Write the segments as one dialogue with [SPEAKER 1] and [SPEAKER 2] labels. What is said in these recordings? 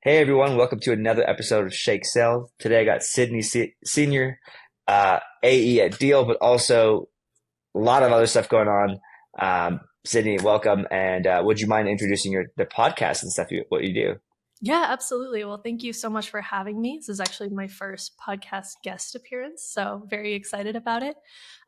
[SPEAKER 1] Hey everyone, welcome to another episode of Shake Sales. Today I got Sydney Senior, AE at Deal, but also a lot of other stuff going on. Sydney, welcome, and would you mind introducing the podcast and stuff what you do?
[SPEAKER 2] Yeah, absolutely. Well, thank you so much for having me. This is actually my first podcast guest appearance, so very excited about it.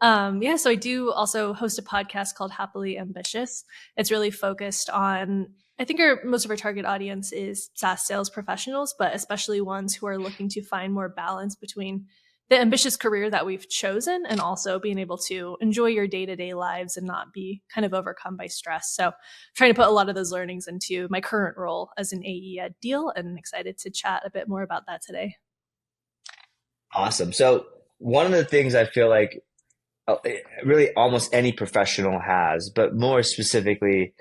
[SPEAKER 2] So I do also host a podcast called Happily Ambitious. It's really focused on, I think most of our target audience is SaaS sales professionals, but especially ones who are looking to find more balance between the ambitious career that we've chosen and also being able to enjoy your day-to-day lives and not be kind of overcome by stress. So trying to put a lot of those learnings into my current role as an AE at Deal, and excited to chat a bit more about that today.
[SPEAKER 1] Awesome. So one of the things I feel like really almost any professional has, but more specifically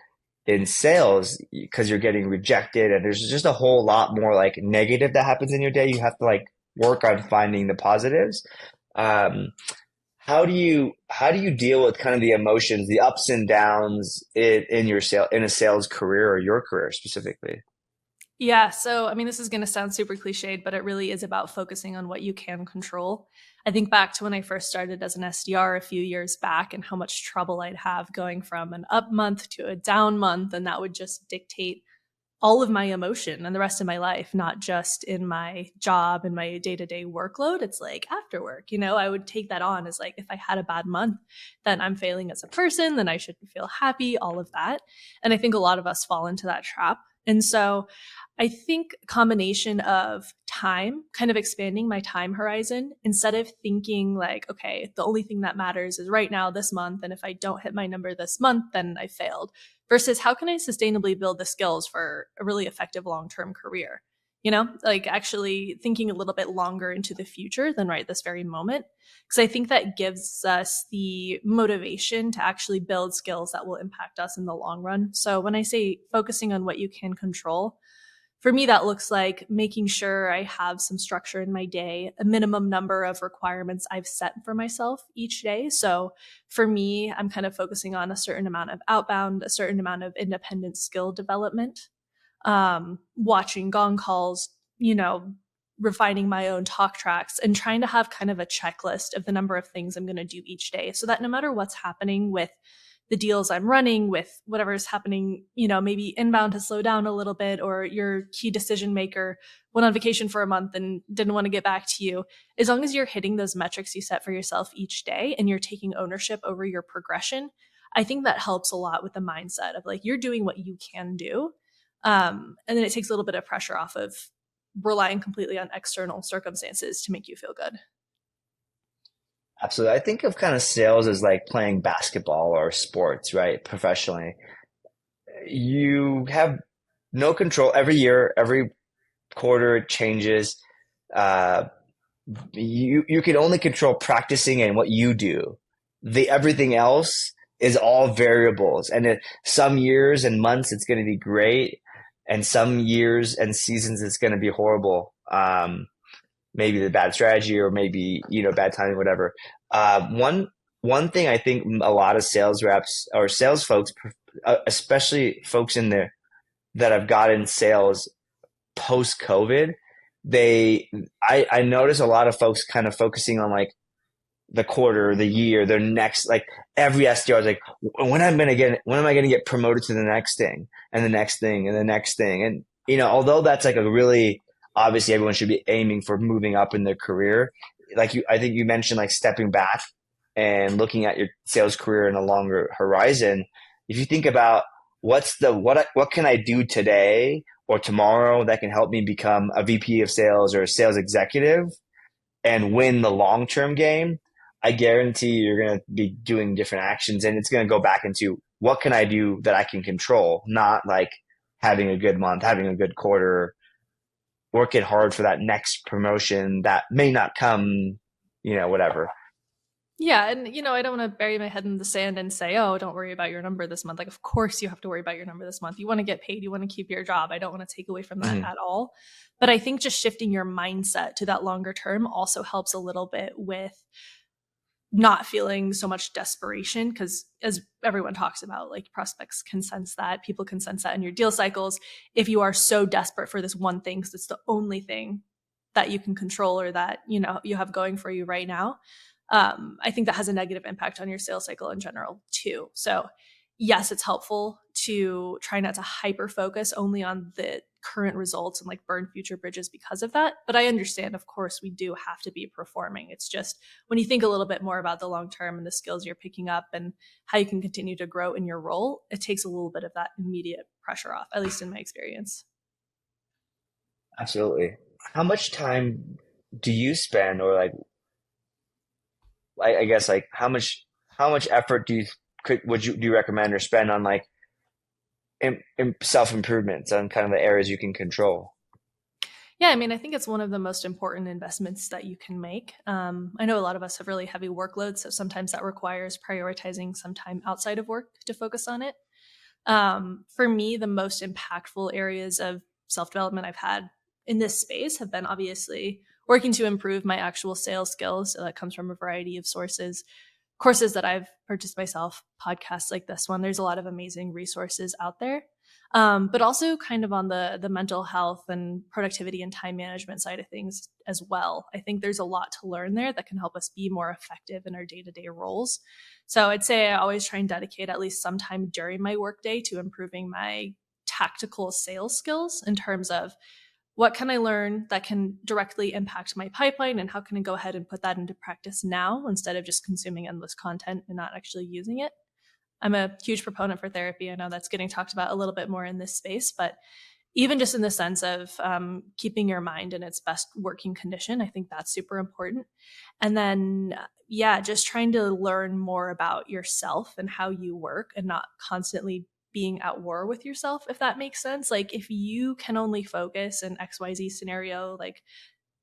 [SPEAKER 1] in sales, because you're getting rejected and there's just a whole lot more like negative that happens in your day. You have to like work on finding the positives. Um, how do you deal with kind of the emotions, the ups and downs in your in a sales career or your career specifically?
[SPEAKER 2] Yeah. So, I mean, this is going to sound super cliched, but it really is about focusing on what you can control. I think back to when I first started as an SDR a few years back and how much trouble I'd have going from an up month to a down month. And that would just dictate all of my emotion and the rest of my life, not just in my job and my day-to-day workload. It's like after work, I would take that on as like, if I had a bad month, then I'm failing as a person, then I shouldn't feel happy, all of that. And I think a lot of us fall into that trap. And so I think a combination of time, kind of expanding my time horizon instead of thinking like, okay, the only thing that matters is right now this month. And if I don't hit my number this month, then I failed versus how can I sustainably build the skills for a really effective long-term career? Like actually thinking a little bit longer into the future than right this very moment. Because I think that gives us the motivation to actually build skills that will impact us in the long run. So when I say focusing on what you can control, for me, that looks like making sure I have some structure in my day, a minimum number of requirements I've set for myself each day. So for me, I'm kind of focusing on a certain amount of outbound, a certain amount of independent skill development, watching gong calls, refining my own talk tracks and trying to have kind of a checklist of the number of things I'm going to do each day so that no matter what's happening with the deals I'm running, with whatever is happening, maybe inbound has slowed down a little bit, or your key decision maker went on vacation for a month and didn't want to get back to you. As long as you're hitting those metrics you set for yourself each day and you're taking ownership over your progression, I think that helps a lot with the mindset of like, you're doing what you can do. And then it takes a little bit of pressure off of relying completely on external circumstances to make you feel good.
[SPEAKER 1] Absolutely. I think of kind of sales as like playing basketball or sports, right? Professionally. You have no control every year, every quarter it changes. Uh, you can only control practicing and what you do. The everything else is all variables. And some years and months it's going to be great, and some years and seasons it's going to be horrible. Maybe the bad strategy or maybe bad timing, whatever. One thing I think a lot of sales reps or sales folks, especially folks in there that have gotten sales post COVID, I notice a lot of folks kind of focusing on like the quarter, the year, their next, like every SDR is like, when am I going to get promoted to the next thing and the next thing and the next thing? And, although that's like a really, obviously everyone should be aiming for moving up in their career. I think you mentioned like stepping back and looking at your sales career in a longer horizon. If you think about what can I do today or tomorrow that can help me become a VP of sales or a sales executive and win the long-term game, I guarantee you're going to be doing different actions, and it's going to go back into what can I do that I can control, not like having a good month, having a good quarter, working hard for that next promotion that may not come, whatever.
[SPEAKER 2] Yeah. And, I don't want to bury my head in the sand and say, oh, don't worry about your number this month. Like, of course you have to worry about your number this month. You want to get paid. You want to keep your job. I don't want to take away from that
[SPEAKER 1] Mhm.
[SPEAKER 2] at all. But I think just shifting your mindset to that longer term also helps a little bit with not feeling so much desperation, because as everyone talks about, like prospects can sense that, people can sense that in your deal cycles. If you are so desperate for this one thing because it's the only thing that you can control or that you have going for you right now, I think that has a negative impact on your sales cycle in general too. So yes, it's helpful to try not to hyper focus only on the current results and like burn future bridges because of that. But I understand, of course, we do have to be performing. It's just when you think a little bit more about the long term and the skills you're picking up and how you can continue to grow in your role, it takes a little bit of that immediate pressure off, at least in my experience.
[SPEAKER 1] Absolutely. How much time do you spend, or like, I guess like how much effort do you recommend or spend on like in self improvements on kind of the areas you can control?
[SPEAKER 2] Yeah, I mean, I think it's one of the most important investments that you can make. I know a lot of us have really heavy workloads, so sometimes that requires prioritizing some time outside of work to focus on it. For me, the most impactful areas of self development I've had in this space have been obviously working to improve my actual sales skills. So that comes from a variety of sources, courses that I've purchased myself, podcasts like this one. There's a lot of amazing resources out there. But also kind of on the mental health and productivity and time management side of things as well. I think there's a lot to learn there that can help us be more effective in our day-to-day roles. So I'd say I always try and dedicate at least some time during my workday to improving my tactical sales skills in terms of what can I learn that can directly impact my pipeline, and how can I go ahead and put that into practice now instead of just consuming endless content and not actually using it. I'm a huge proponent for therapy. I know that's getting talked about a little bit more in this space, but even just in the sense of keeping your mind in its best working condition, I think that's super important. And then, yeah, just trying to learn more about yourself and how you work and not constantly being at war with yourself, if that makes sense. Like, if you can only focus in XYZ scenario, like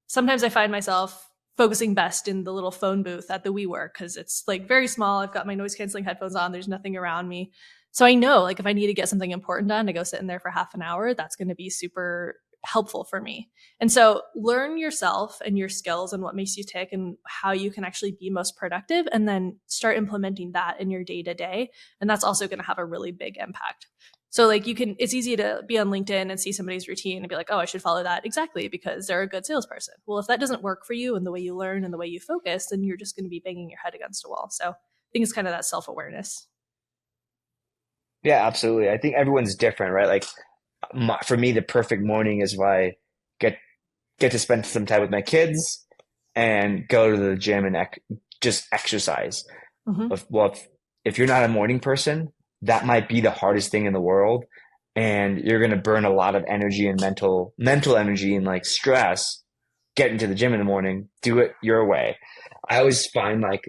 [SPEAKER 2] sometimes I find myself focusing best in the little phone booth at the WeWork because it's like very small. I've got my noise canceling headphones on. There's nothing around me. So I know like if I need to get something important done to go sit in there for half an hour, that's going to be super helpful for me. And so learn yourself and your skills and what makes you tick and how you can actually be most productive, and then start implementing that in your day to day. And that's also going to have a really big impact. So like it's easy to be on LinkedIn and see somebody's routine and be like, oh, I should follow that, exactly, because they're a good salesperson. Well, if that doesn't work for you and the way you learn and the way you focus, then you're just going to be banging your head against a wall. So I think it's kind of that self-awareness.
[SPEAKER 1] Yeah, absolutely. I think everyone's different, right? Like for me, the perfect morning is why I get get to spend some time with my kids and go to the gym and just exercise.
[SPEAKER 2] Mm-hmm.
[SPEAKER 1] If you're not a morning person, that might be the hardest thing in the world, and you're going to burn a lot of energy and mental energy and like stress getting to the gym in the morning. Do it your way. I always find like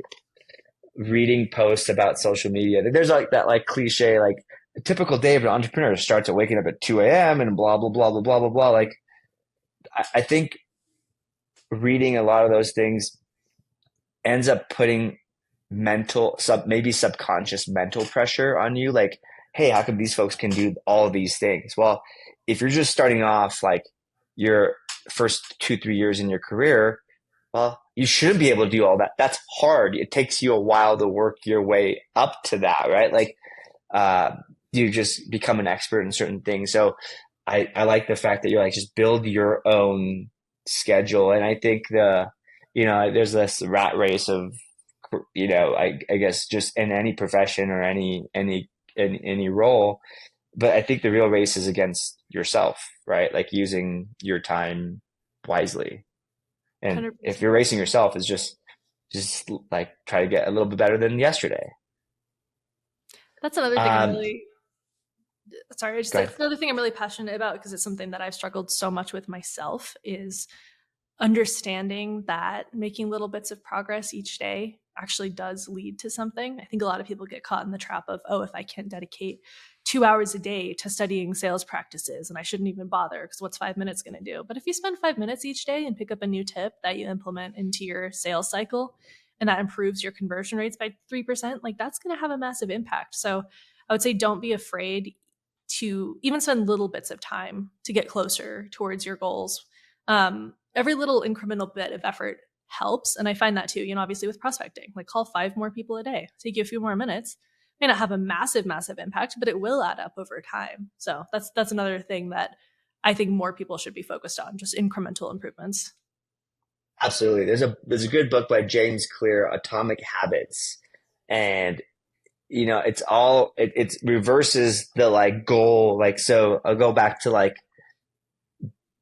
[SPEAKER 1] reading posts about social media, there's like that like cliche like a typical day of an entrepreneur starts at waking up at 2 a.m. and blah blah blah blah blah blah blah. Like I think reading a lot of those things ends up putting maybe subconscious mental pressure on you. Like, hey, how come these folks can do all of these things? Well, if you're just starting off like your first 2, 3 years in your career, well, you shouldn't be able to do all that. That's hard. It takes you a while to work your way up to that, right? Like, uh, you just become an expert in certain things. So I like the fact that you're like, just build your own schedule. And I think there's this rat race of, I guess just in any profession or any role, but I think the real race is against yourself, right? Like using your time wisely. And if
[SPEAKER 2] 100%.
[SPEAKER 1] you're racing yourself, is just like try to get a little bit better than yesterday.
[SPEAKER 2] That's another thing I'm
[SPEAKER 1] Um,
[SPEAKER 2] really sorry, just
[SPEAKER 1] Go ahead.
[SPEAKER 2] it's another thing I'm really passionate about because it's something that I've struggled so much with myself, is understanding that making little bits of progress each day actually does lead to something. I think a lot of people get caught in the trap of, oh, if I can't dedicate 2 hours a day to studying sales practices, and I shouldn't even bother because what's 5 minutes going to do? But if you spend 5 minutes each day and pick up a new tip that you implement into your sales cycle, and that improves your conversion rates by 3%, like that's going to have a massive impact. So I would say don't be afraid to even spend little bits of time to get closer towards your goals. Every little incremental bit of effort helps. And I find that too, obviously with prospecting, like call 5 more people a day, take you a few more minutes. May not have a massive impact, but it will add up over time. So that's another thing that I think more people should be focused on, just incremental improvements.
[SPEAKER 1] Absolutely. There's a good book by James Clear, Atomic Habits. And it reverses the like goal. Like, so I'll go back to like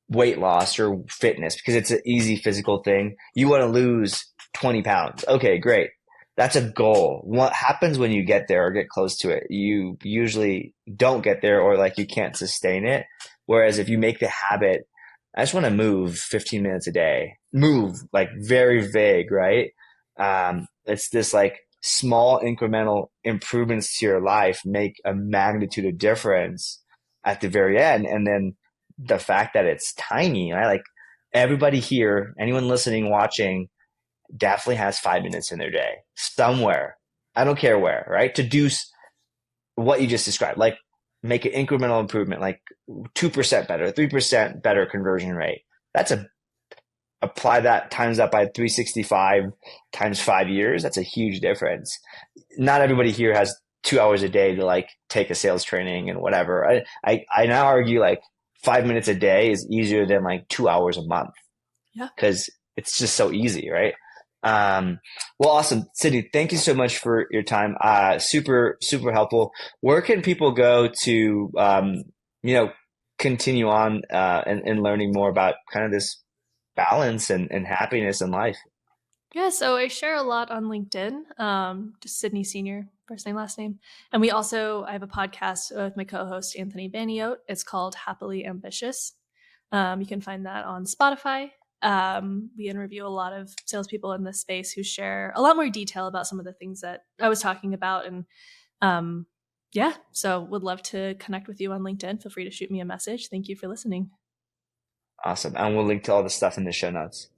[SPEAKER 1] weight loss or fitness because it's an easy physical thing. You want to lose 20 pounds. Okay, great. That's a goal. What happens when you get there or get close to it? You usually don't get there or like you can't sustain it. Whereas if you make the habit, I just want to move 15 minutes a day, move like very vague, right? It's this like small incremental improvements to your life make a magnitude of difference at the very end. And then the fact that it's tiny, right? Like everybody here, anyone listening, watching, definitely has 5 minutes in their day somewhere. I don't care where, right? To do what you just described, like make an incremental improvement, like 2% better, 3% better conversion rate. That's a apply that times that by 365 times 5 years. That's a huge difference. Not everybody here has 2 hours a day to like take a sales training and whatever. I now argue like 5 minutes a day is easier than like 2 hours a month
[SPEAKER 2] Yeah.
[SPEAKER 1] because it's just so easy, right? Well, awesome. Sydney, thank you so much for your time. Super helpful. Where can people go to, continue on, and learning more about kind of this balance and happiness in life?
[SPEAKER 2] Yeah, so I share a lot on LinkedIn, just Sydney Senior, first name, last name. And I have a podcast with my co-host, Anthony Baniote. It's called Happily Ambitious. You can find that on Spotify. We interview a lot of salespeople in this space who share a lot more detail about some of the things that I was talking about. And yeah, so would love to connect with you on LinkedIn. Feel free to shoot me a message. Thank you for listening.
[SPEAKER 1] Awesome. And we'll link to all the stuff in the show notes.